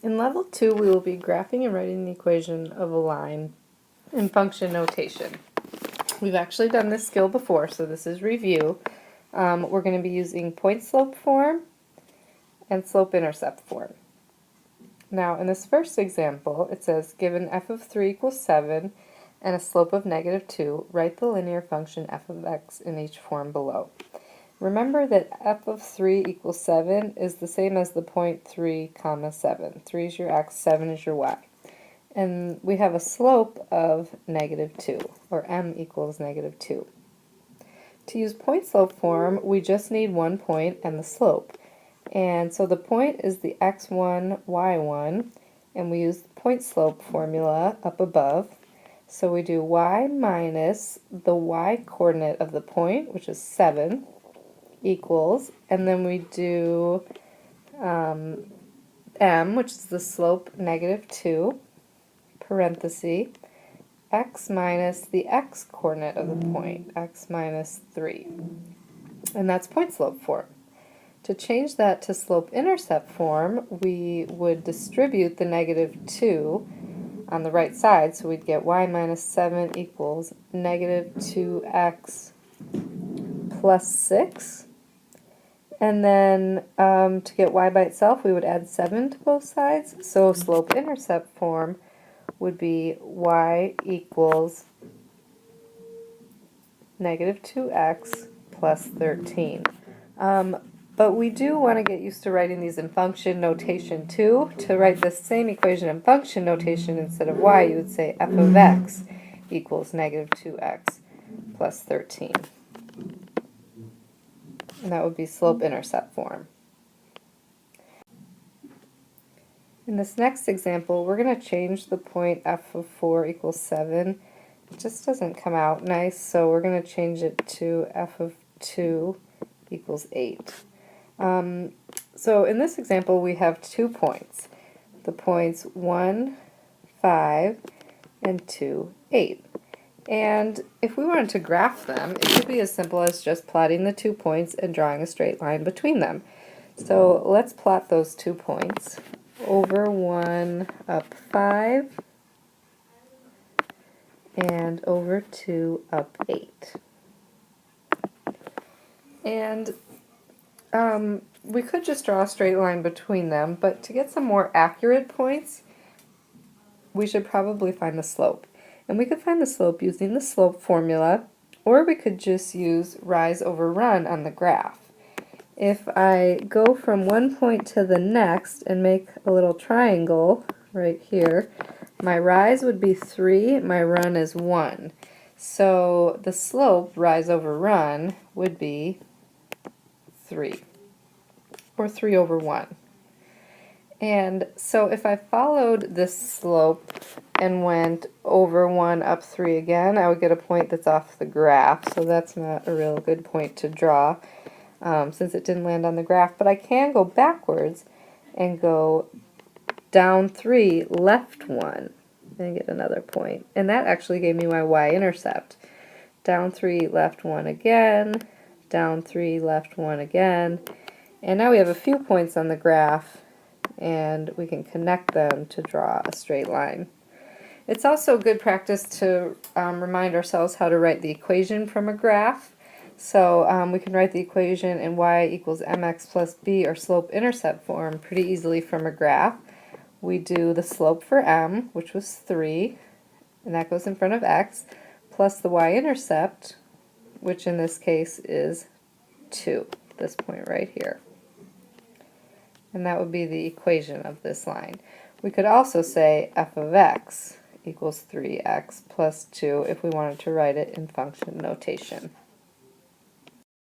In level 2, we will be graphing and writing the equation of a line in function notation. We've actually done this skill before, so this is review. We're going to be using point-slope form and slope-intercept form. Now, in this first example, it says, given f of 3 equals 7 and a slope of negative 2, write the linear function f of x in each form below. Remember that f of 3 equals 7 is the same as the point 3 comma 7. 3 is your x, 7 is your y. And we have a slope of negative 2, or m equals negative 2. To use point-slope form, we just need one point and the slope. And so the point is the x1, y1, and we use the point-slope formula up above. So we do y minus the y-coordinate of the point, which is 7, equals, and then we do m, which is the slope, negative 2, parenthesis, x minus the x-coordinate of the point, x minus 3. And that's point-slope form. To change that to slope-intercept form, we would distribute the negative 2 on the right side, so we'd get y minus 7 equals negative 2x plus 6. And then to get y by itself, we would add 7 to both sides. So slope-intercept form would be y equals negative 2x plus 13. But we do want to get used to writing these in function notation too. To write the same equation in function notation, instead of y, you would say f of x equals negative 2x plus 13. And that would be slope-intercept form. In this next example, we're going to change the point f of 4 equals 7. It just doesn't come out nice, so we're going to change it to f of 2 equals 8. So in this example, we have 2 points. The points 1, 5, and 2, 8. And if we wanted to graph them, it could be as simple as just plotting the 2 points and drawing a straight line between them. So let's plot those 2 points. Over 1 up 5, and over 2 up 8. And we could just draw a straight line between them, but to get some more accurate points, we should probably find the slope. And we could find the slope using the slope formula, or we could just use rise over run on the graph. If I go from one point to the next and make a little triangle right here, my rise would be 3, my run is 1. So the slope, rise over run, would be 3, or 3 over 1. And so if I followed this slope and went over 1 up 3 again, I would get a point that's off the graph, so that's not a real good point to draw. Since it didn't land on the graph, but I can go backwards and go down 3, left 1, and get another point. And that actually gave me my y-intercept. Down 3, left 1 again, down 3, left 1 again, and now we have a few points on the graph, and we can connect them to draw a straight line. It's also good practice to remind ourselves how to write the equation from a graph. So we can write the equation in y equals mx plus b, or slope-intercept form, pretty easily from a graph. We do the slope for m, which was 3, and that goes in front of x, plus the y-intercept, which in this case is 2, this point right here. And that would be the equation of this line. We could also say f of x equals 3x plus 2 if we wanted to write it in function notation.